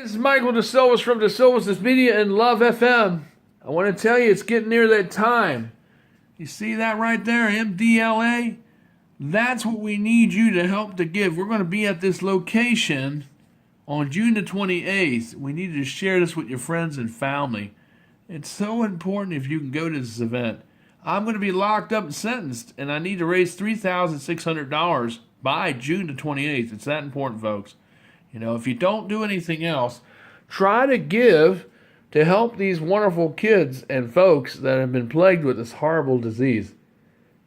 This is Michael DeSilvas from DeSilvas Media and Love FM. I want to tell you it's getting near that time. You see that right there, MDLA? That's what we need you to help to give. We're going to be at this location on June the 28th. We need you to share this with your friends and family. It's so important if you can go to this event. I'm going to be locked up and sentenced, and I need to raise $3,600 by June the 28th. It's that important, folks. You know, if you don't do anything else, try to give to help these wonderful kids and folks that have been plagued with this horrible disease.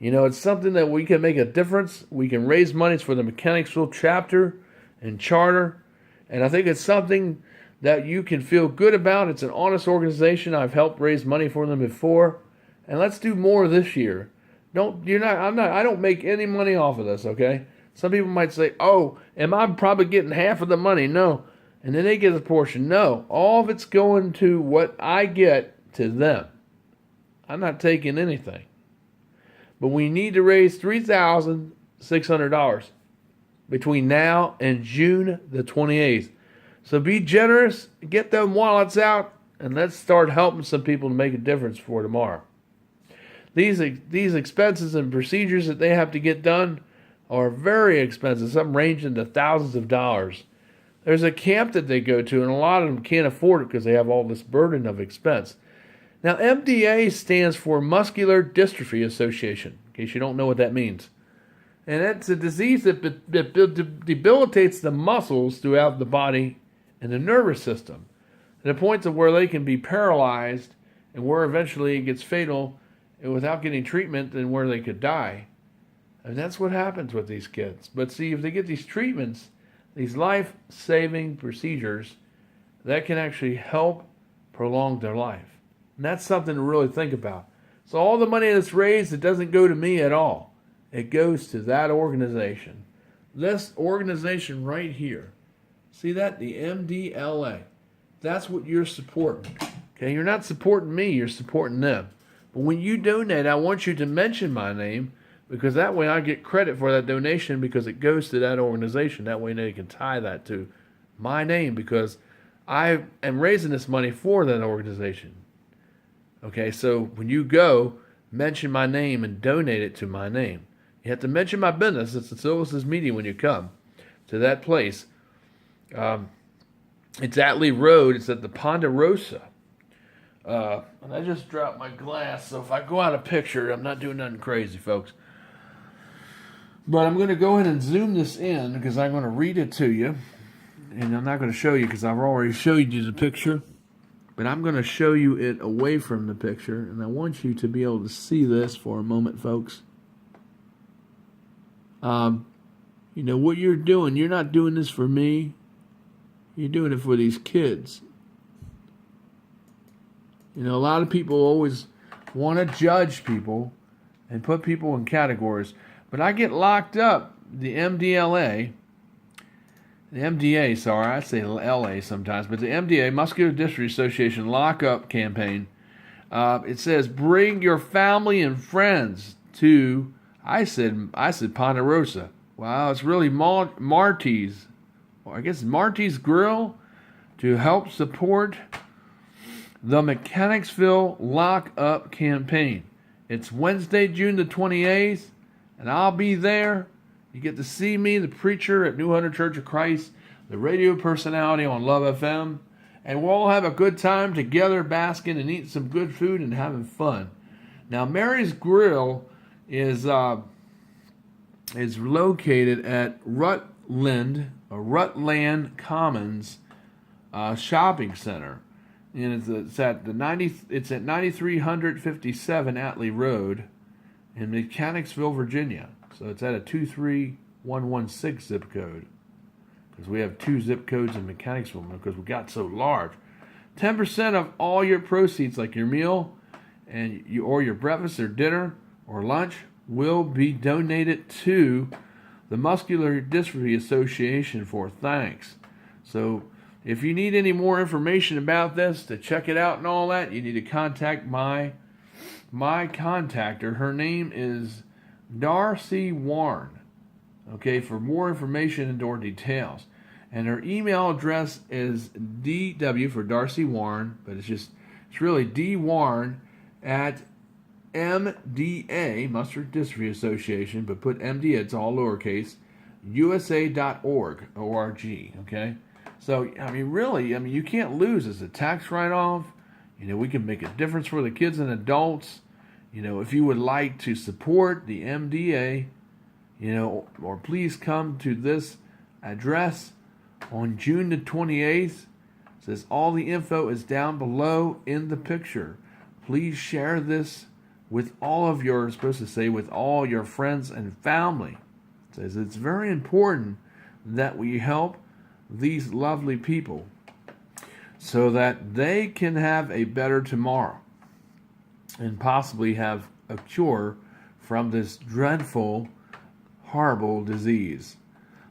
You know, it's something that we can make a difference. We can raise monies for the Mechanicsville chapter and charter. And I think it's something that you can feel good about. It's an honest organization. I've helped raise money for them before. And let's do more this year. I don't make any money off of this, okay? Some people might say, oh, am I probably getting half of the money? No. And then they get a portion. No. All of it's going to what I get to them. I'm not taking anything. But we need to raise $3,600 between now and June the 28th. So be generous, get them wallets out, and let's start helping some people to make a difference for tomorrow. These expenses and procedures that they have to get done are very expensive. Some range into thousands of dollars. There's a camp that they go to, and a lot of them can't afford it because they have all this burden of expense. Now, MDA stands for Muscular Dystrophy Association, in case you don't know what that means. And it's a disease that debilitates the muscles throughout the body and the nervous system, to the point of where they can be paralyzed and where eventually it gets fatal and without getting treatment and where they could die. And that's what happens with these kids. But see, if they get these treatments, these life-saving procedures, that can actually help prolong their life. And that's something to really think about. So all the money that's raised, it doesn't go to me at all. It goes to that organization. This organization right here. See that? The MDLA. That's what you're supporting. Okay, you're not supporting me, you're supporting them. But when you donate, I want you to mention my name, because that way I get credit for that donation because it goes to that organization. That way they can tie that to my name because I am raising this money for that organization. Okay, so when you go, mention my name and donate it to my name. You have to mention my business. It's the DeSilvas Media when you come to that place. It's Atlee Road. It's at the Ponderosa. And I just dropped my glass, so if I go out of picture, I'm not doing nothing crazy, folks. But I'm going to go ahead and zoom this in because I'm going to read it to you. And I'm not going to show you because I've already showed you the picture. But I'm going to show you it away from the picture. And I want you to be able to see this for a moment, folks. You know, what you're doing, you're not doing this for me. You're doing it for these kids. You know, a lot of people always want to judge people and put people in categories. But I get locked up, the MDA, sorry, I say LA sometimes, but the MDA, Muscular Dystrophy Association Lockup Campaign, it says, bring your family and friends to, I said Ponderosa. Wow, it's really Marty's, or I guess Marty's Grill, to help support the Mechanicsville Lockup Campaign. It's Wednesday, June the 28th. And I'll be there. You get to see me, the preacher at New Hunter Church of Christ, the radio personality on Love FM. And we'll all have a good time together, basking and eating some good food and having fun. Now, Mary's Grill is located at Rutland Commons Shopping Center. And it's at 9357 Atlee Road in Mechanicsville, Virginia. So it's at a 23116 zip code. Because we have 2 zip codes in Mechanicsville because we got so large. 10% of all your proceeds, like your meal and or your breakfast or dinner or lunch, will be donated to the Muscular Dystrophy Association for thanks. So if you need any more information about this, to check it out and all that, you need to contact my contactor. Her name is Darcy Warren. Okay, for more information and more details. And her email address is DW for Darcy Warren, but it's really DWarren at MDA, Muscular Dystrophy Association, but put MDA, it's all lowercase, USA.org, O-R-G, okay? So, really, you can't lose. It's a tax write-off. We can make a difference for the kids and adults. If you would like to support the MDA, or please come to this address on June the 28th. It says all the info is down below in the picture. Please share this with all of your, with all your friends and family. It says it's very important that we help these lovely people so that they can have a better tomorrow and possibly have a cure from this dreadful, horrible disease.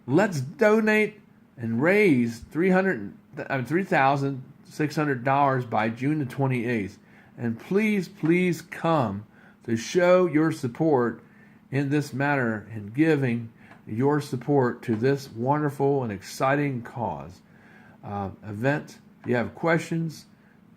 Let's donate and raise $3,600 by June the 28th. And please, please come to show your support in this matter and giving your support to this wonderful and exciting cause. Event. If you have questions,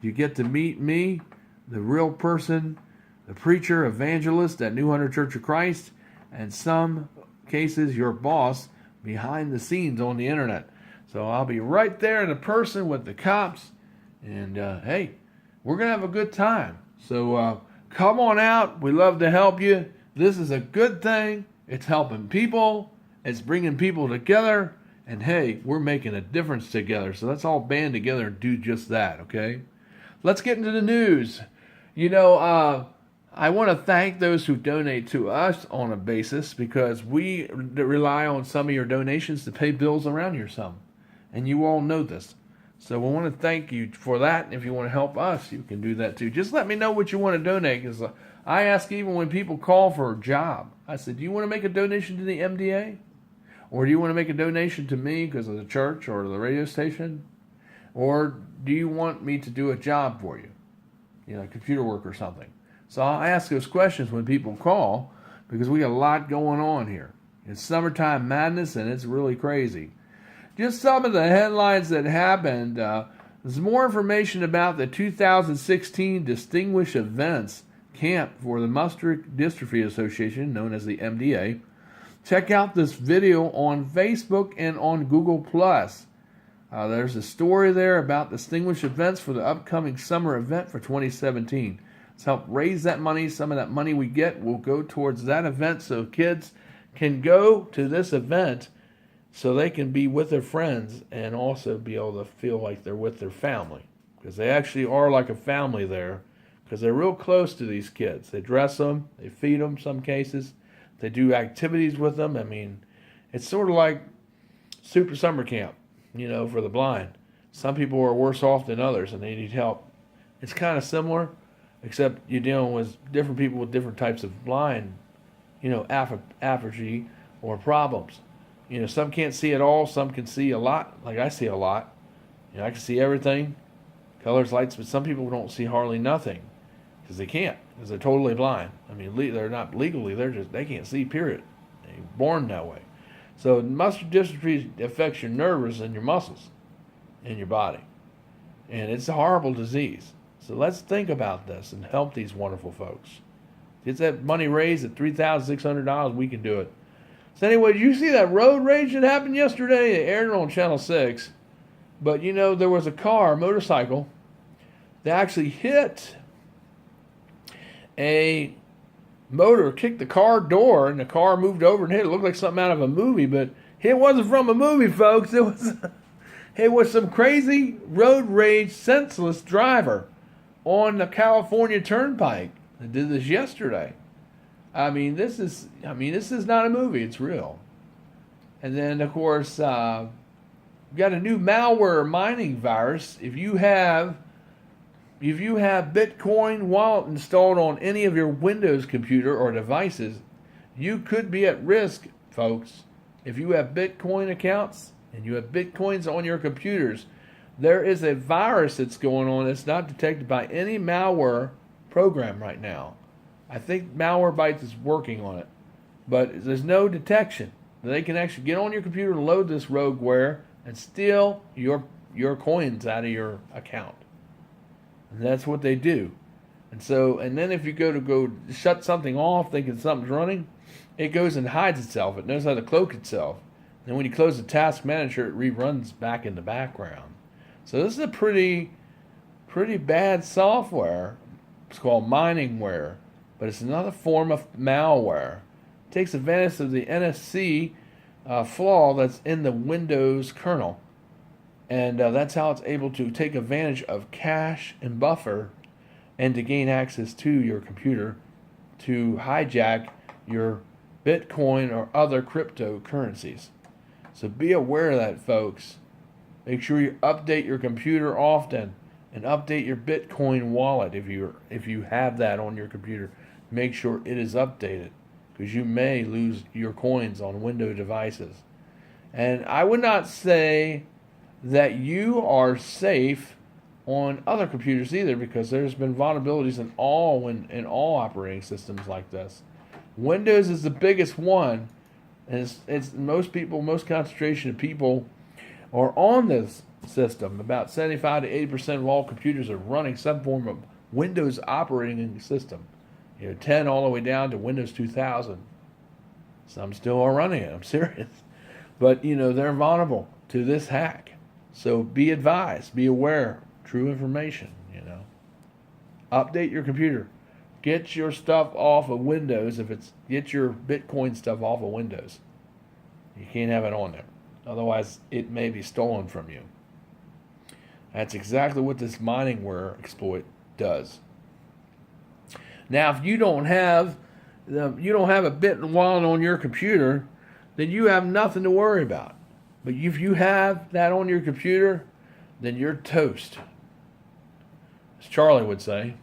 you get to meet me, the real person, the preacher, evangelist at New Hunter Church of Christ, and some cases your boss behind the scenes on the internet. So I'll be right there in person with the cops, and hey, we're going to have a good time. So come on out. We love to help you. This is a good thing. It's helping people. It's bringing people together. And hey, we're making a difference together. So let's all band together and do just that, okay? Let's get into the news. I want to thank those who donate to us on a basis because we rely on some of your donations to pay bills around here some. And you all know this. So we want to thank you for that. If you want to help us, you can do that too. Just let me know what you want to donate. Because I ask even when people call for a job, I said, do you want to make a donation to the MDA? Or do you want to make a donation to me because of the church or the radio station? Or do you want me to do a job for you? Computer work or something. So I'll ask those questions when people call because we got a lot going on here. It's summertime madness and it's really crazy. Just some of the headlines that happened. There's more information about the 2016 Distinguished Events Camp for the Muscular Dystrophy Association, known as the MDA. Check out this video on Facebook and on Google+. There's a story there about distinguished events for the upcoming summer event for 2017. Let's help raise that money. Some of that money we get will go towards that event so kids can go to this event so they can be with their friends and also be able to feel like they're with their family. Because they actually are like a family there because they're real close to these kids. They dress them, they feed them some cases, they do activities with them. It's sort of like super summer camp, for the blind. Some people are worse off than others and they need help. It's kind of similar, except you're dealing with different people with different types of blind, apathy or problems. Some can't see at all, some can see a lot, like I see a lot. I can see everything, colors, lights, but some people don't see hardly nothing because they can't, because they're totally blind. They're not legally, they can't see, period. They're born that way. So muscular dystrophy affects your nerves and your muscles in your body. And it's a horrible disease. So let's think about this and help these wonderful folks. Get that money raised at $3,600, we can do it. So anyway, did you see that road rage that happened yesterday? They aired it on Channel 6. But there was a motorcycle, that actually hit a motor, kicked the car door, and the car moved over and hit it. It looked like something out of a movie, but it wasn't from a movie, folks. It was some crazy road rage, senseless driver on the California Turnpike that did this yesterday. This is not a movie. It's real. And then, of course, we've got a new malware mining virus. If you have Bitcoin wallet installed on any of your Windows computer or devices, you could be at risk, folks. If you have Bitcoin accounts and you have Bitcoins on your computers, there is a virus that's going on that's not detected by any malware program right now. I think Malwarebytes is working on it, but there's no detection. They can actually get on your computer and load this rogueware, and steal your coins out of your account. And that's what they do. And then if you go shut something off thinking something's running, it goes and hides itself. It knows how to cloak itself. And when you close the task manager, it reruns back in the background. So this is a pretty bad software. It's called miningware, but it's another form of malware. It takes advantage of the NFC flaw that's in the Windows kernel. And that's how it's able to take advantage of cache and buffer and to gain access to your computer to hijack your Bitcoin or other cryptocurrencies. So be aware of that, folks. Make sure you update your computer often and update your Bitcoin wallet if you have that on your computer. Make sure it is updated because you may lose your coins on Windows devices. And I would not say that you are safe on other computers either, because there's been vulnerabilities in all operating systems like this. Windows is the biggest one, and it's most concentration of people are on this system. About 75 to 80% of all computers are running some form of Windows operating system. 10 all the way down to Windows 2000. Some still are running it. I'm serious, but they're vulnerable to this hack. So be advised, be aware. True information, Update your computer. Get your stuff off of Windows. Get your Bitcoin stuff off of Windows. You can't have it on there. Otherwise, it may be stolen from you. That's exactly what this miningware exploit does. Now, if you don't have a Bitcoin wallet on your computer, then you have nothing to worry about. But if you have that on your computer, then you're toast. As Charlie would say,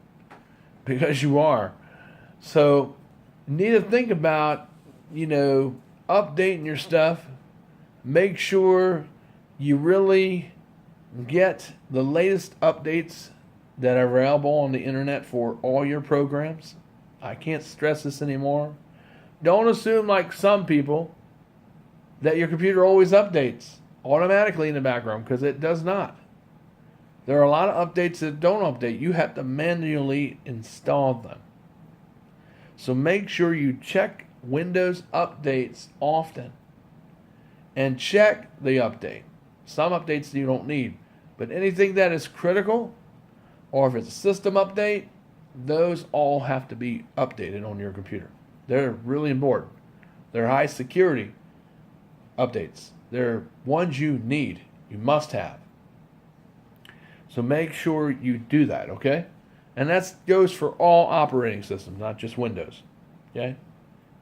because you are. So, you need to think about, updating your stuff. Make sure you really get the latest updates that are available on the internet for all your programs. I can't stress this anymore. Don't assume, like some people, that your computer always updates automatically in the background, because it does not. There are a lot of updates that don't update. You have to manually install them. So make sure you check Windows updates often. And check the update. Some updates you don't need. But anything that is critical, or if it's a system update, those all have to be updated on your computer. They're really important. They're high security updates. They're ones you need. You must have. So make sure you do that, okay? And that goes for all operating systems, not just Windows, okay?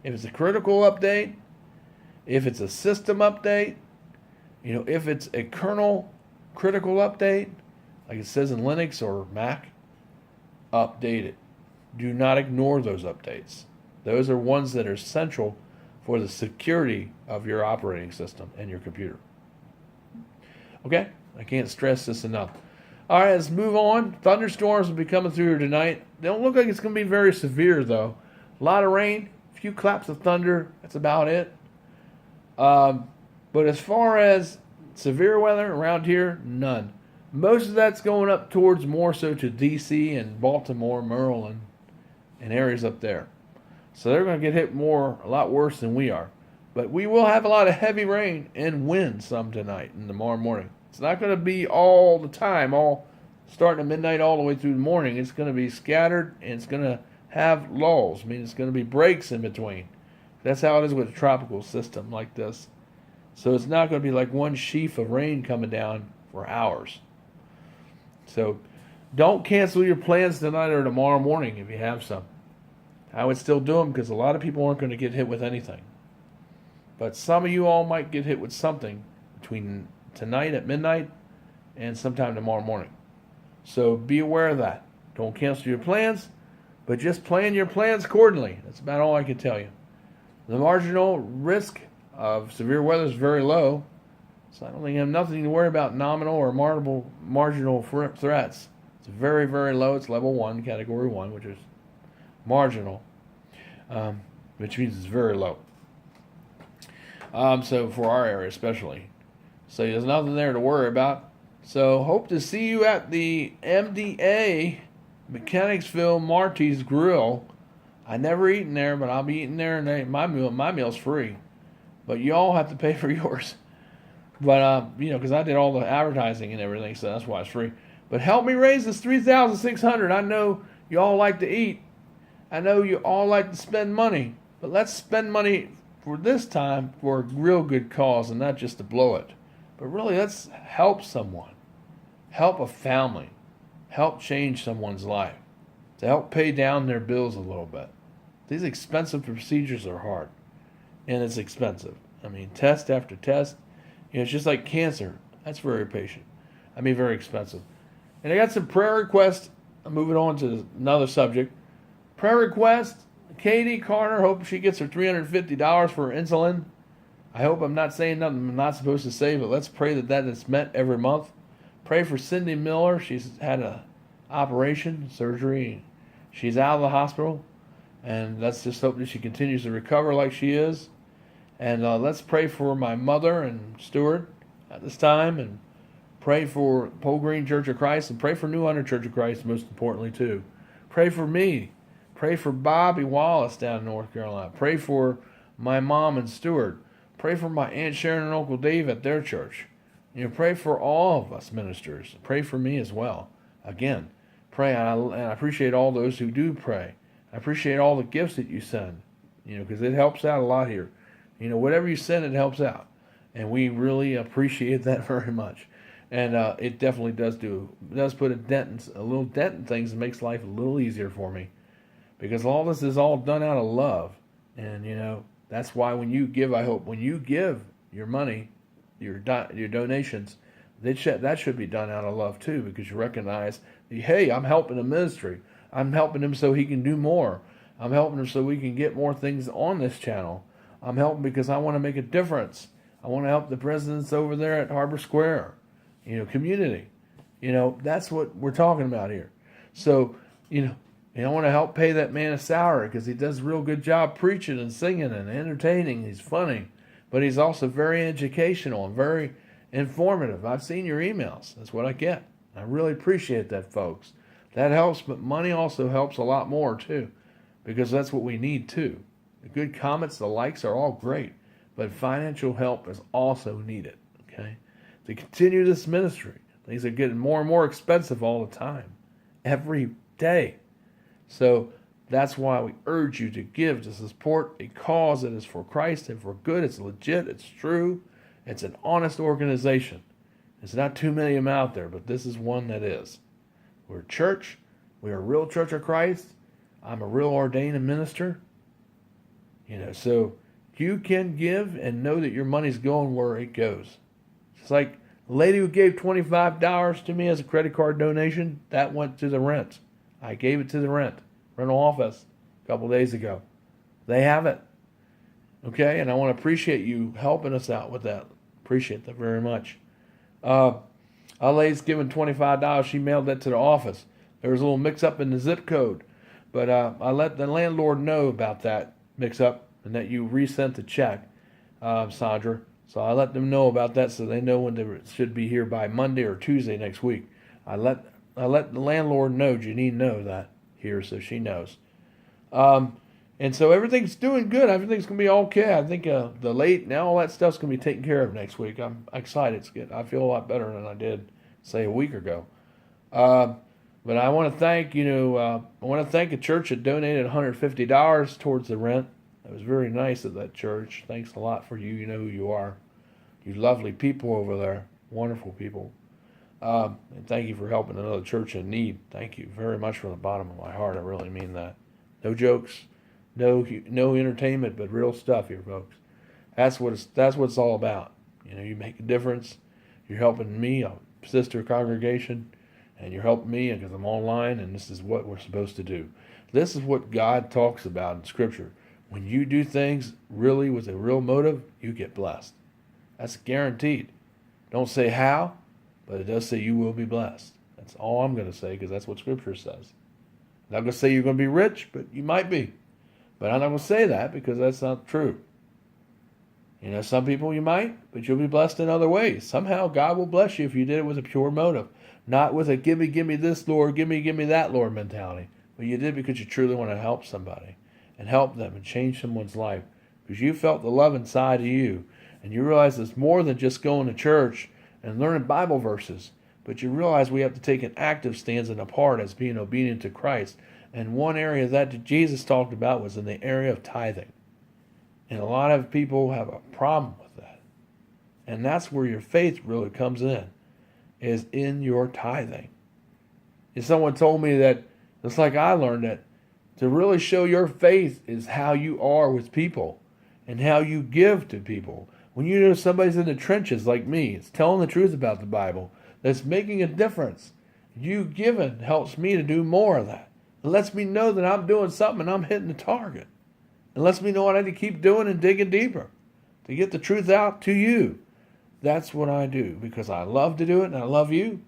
If it's a critical update, if it's a system update, if it's a kernel critical update, like it says in Linux or Mac, update it. Do not ignore those updates. Those are ones that are essential for the security of your operating system and your computer. Okay? I can't stress this enough. All right, let's move on. Thunderstorms will be coming through here tonight. They don't look like it's going to be very severe, though. A lot of rain, a few claps of thunder. That's about it. But as far as severe weather around here, none. Most of that's going up towards more so to D.C. and Baltimore, Maryland, and areas up there. So they're going to get hit a lot worse than we are. But we will have a lot of heavy rain and wind some tonight and tomorrow morning. It's not going to be all the time, all starting at midnight all the way through the morning. It's going to be scattered, and it's going to have lulls. I mean, it's going to be breaks in between. That's how it is with a tropical system like this. So it's not going to be like one sheaf of rain coming down for hours. So don't cancel your plans tonight or tomorrow morning if you have some. I would still do them because a lot of people aren't going to get hit with anything. But some of you all might get hit with something between tonight at midnight and sometime tomorrow morning. So be aware of that. Don't cancel your plans, but just plan your plans accordingly. That's about all I can tell you. The marginal risk of severe weather is very low, so I don't think you have nothing to worry about nominal or marginal threats. It's very, very low. It's level 1, category 1, which is marginal, which means it's very low. So for our area especially. So there's nothing there to worry about. So hope to see you at the MDA Mechanicsville Marty's Grill. I never eaten there, but I'll be eating there, and my meal's free. But you all have to pay for yours. But because I did all the advertising and everything, so that's why it's free. But help me raise this 3,600. I know you all like to eat. I know you all like to spend money. But let's spend money for this time for a real good cause and not just to blow it. But really, let's help someone. Help a family. Help change someone's life. To help pay down their bills a little bit. These expensive procedures are hard. And it's expensive. I mean, test after test. It's just like cancer. That's very very expensive. And I got some prayer requests. I'm moving on to another subject. Prayer request. Katie Carter, hope she gets her $350 for insulin. I hope I'm not saying nothing I'm not supposed to say, but let's pray that is met every month. Pray for Cindy Miller. She's had an operation, surgery. She's out of the hospital. And let's just hope that she continues to recover like she is. And let's pray for my mother and Stuart at this time. And pray for Pole Green Church of Christ. And pray for New Hunter Church of Christ, most importantly, too. Pray for me. Pray for Bobby Wallace down in North Carolina. Pray for my mom and Stuart. Pray for my Aunt Sharon and Uncle Dave at their church. Pray for all of us ministers. Pray for me as well. Again, pray. And I appreciate all those who do pray. I appreciate all the gifts that you send, because it helps out a lot here. Whatever you send, it helps out. And we really appreciate that very much. And it definitely does put a little dent in things and makes life a little easier for me. Because all this is all done out of love. And, that's why when you give, I hope, when you give your money, your donations, that should be done out of love too, because you recognize, hey, I'm helping a ministry. I'm helping him so he can do more. I'm helping him so we can get more things on this channel. I'm helping because I want to make a difference. I want to help the presidents over there at Harbor Square, community. That's what we're talking about here. So, I want to help pay that man a salary because he does a real good job preaching and singing and entertaining. He's funny, but he's also very educational and very informative. I've seen your emails. That's what I get. I really appreciate that, folks. That helps, but money also helps a lot more, too, because that's what we need, too. The good comments, the likes are all great, but financial help is also needed, okay? To continue this ministry, things are getting more and more expensive all the time, every day. So that's why we urge you to give, to support a cause that is for Christ and for good. It's legit, it's true, it's an honest organization. There's not too many of them out there, but this is one that is. We're a church. We're a real Church of Christ. I'm a real ordained minister. So you can give and know that your money's going where it goes. It's like the lady who gave $25 to me as a credit card donation, that went to the rent. I gave it to the rental office a couple days ago. They have it. Okay, and I want to appreciate you helping us out with that. Appreciate that very much. A lady's given $25. She mailed that to the office. There was a little mix-up in the zip code. But I let the landlord know about that mix-up and that you resent the check, Sandra. So I let them know about that so they know when they should be here by Monday or Tuesday next week. I let the landlord know, Janine know that here, so she knows. And so everything's doing good. Everything's going to be okay. I think the late and all that stuff's going to be taken care of next week. I'm excited. It's good. I feel a lot better than I did, say, a week ago. But I want to thank, a church that donated $150 towards the rent. It was very nice of that church. Thanks a lot for you. You know who you are. You lovely people over there. Wonderful people. And thank you for helping another church in need. Thank you very much from the bottom of my heart. I really mean that. No jokes, no entertainment, but real stuff here, folks. That's what it's all about. You make a difference. You're helping me, a sister congregation, and you're helping me because I'm online, and this is what we're supposed to do. This is what God talks about in Scripture. When you do things really with a real motive, you get blessed. That's guaranteed. Don't say how, but it does say you will be blessed. That's all I'm going to say because that's what Scripture says. I'm not going to say you're going to be rich, but you might be. But I'm not going to say that because that's not true. You know, some people you might, but you'll be blessed in other ways. Somehow God will bless you if you did it with a pure motive, not with a give me this, Lord, give me that, Lord mentality. But you did because you truly want to help somebody and help them and change someone's life because you felt the love inside of you. And you realize it's more than just going to church and learning Bible verses, but you realize we have to take an active stance and a part as being obedient to Christ. And one area that Jesus talked about was in the area of tithing. And a lot of people have a problem with that. And that's where your faith really comes in, is in your tithing. And someone told me that, just like I learned, that to really show your faith is how you are with people and how you give to people. When you know somebody's in the trenches like me, it's telling the truth about the Bible, that's making a difference. You giving helps me to do more of that. It lets me know that I'm doing something and I'm hitting the target. It lets me know what I need to keep doing and digging deeper to get the truth out to you. That's what I do because I love to do it and I love you.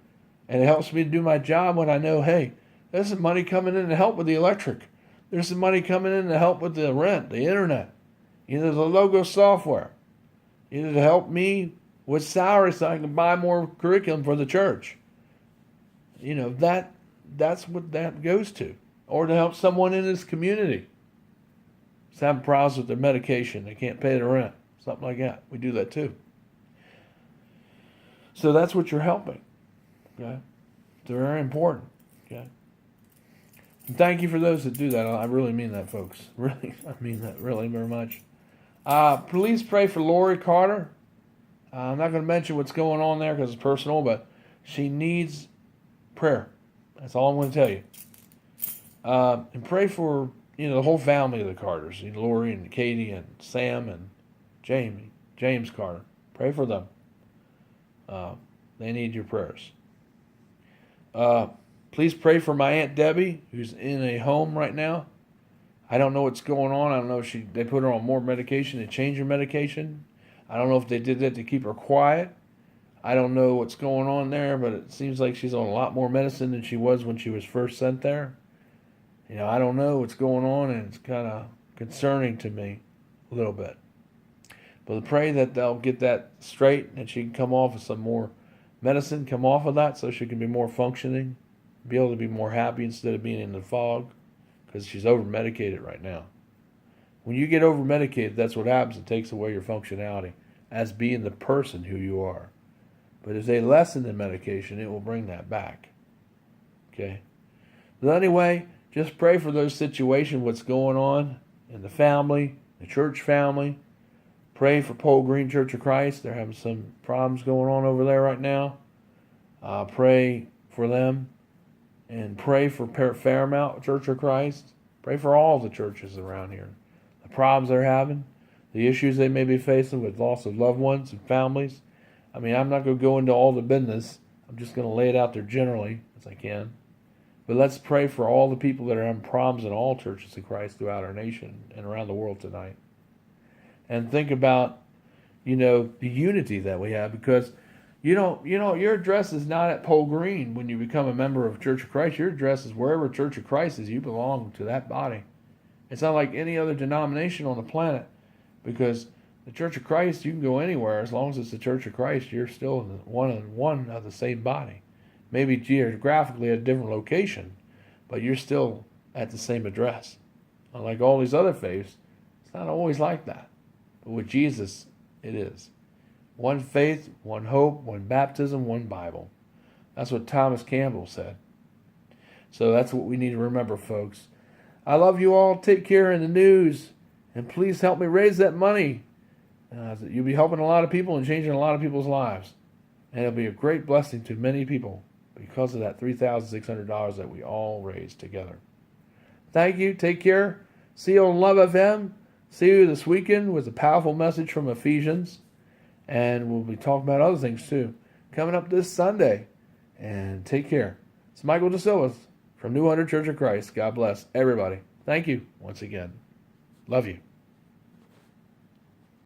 And it helps me to do my job when I know, hey, there's some money coming in to help with the electric. There's some money coming in to help with the rent, the internet, either the logo software, either to help me with salary so I can buy more curriculum for the church. You know, that's what that goes to. Or to help someone in this community. Just having problems with their medication. They can't pay the rent. Something like that. We do that too. So that's what you're helping. Okay? It's very important. Okay? And thank you for those that do that. I really mean that, folks. Really, I mean that really very much. Please pray for Lori Carter. I'm not going to mention what's going on there because it's personal, but she needs prayer. That's all I'm going to tell you. And pray for, the whole family of the Carters, Lori and Katie and Sam and James Carter. Pray for them. They need your prayers. Please pray for my Aunt Debbie, who's in a home right now. I don't know what's going on. I don't know if they put her on more medication and change her medication. I don't know if they did that to keep her quiet. I don't know what's going on there, but it seems like she's on a lot more medicine than she was when she was first sent there. I don't know what's going on, and it's kind of concerning to me a little bit. But pray that they'll get that straight and she can come off of some more medicine, come off of that so she can be more functioning, be able to be more happy instead of being in the fog, because she's over-medicated right now. When you get over-medicated, that's what happens. It takes away your functionality as being the person who you are. But as they lessen the medication, it will bring that back. Okay? But anyway, just pray for those situations, what's going on in the family, the church family. Pray for Pole Green Church of Christ. They're having some problems going on over there right now. Pray for them. And pray for Fairmount Church of Christ. Pray for all the churches around here. The problems they're having, the issues they may be facing with loss of loved ones and families. I mean, I'm not going to go into all the business. I'm just going to lay it out there generally as I can. But let's pray for all the people that are having problems in all churches of Christ throughout our nation and around the world tonight. And think about, the unity that we have, because your address is not at Pole Green when you become a member of Church of Christ. Your address is wherever Church of Christ is. You belong to that body. It's not like any other denomination on the planet, because the Church of Christ, you can go anywhere. As long as it's the Church of Christ, you're still one of the same body. Maybe geographically at a different location, but you're still at the same address. Unlike all these other faiths, it's not always like that. But with Jesus, it is. One faith, one hope, one baptism, one Bible. That's what Thomas Campbell said. So that's what we need to remember, folks. I love you all. Take care in the news. And please help me raise that money. You'll be helping a lot of people and changing a lot of people's lives. And it'll be a great blessing to many people because of that $3,600 that we all raised together. Thank you. Take care. See you on Love FM. See you this weekend with a powerful message from Ephesians. And we'll be talking about other things too. Coming up this Sunday. And take care. It's Michael DeSilva from New Hunter Church of Christ. God bless everybody. Thank you once again. Love you.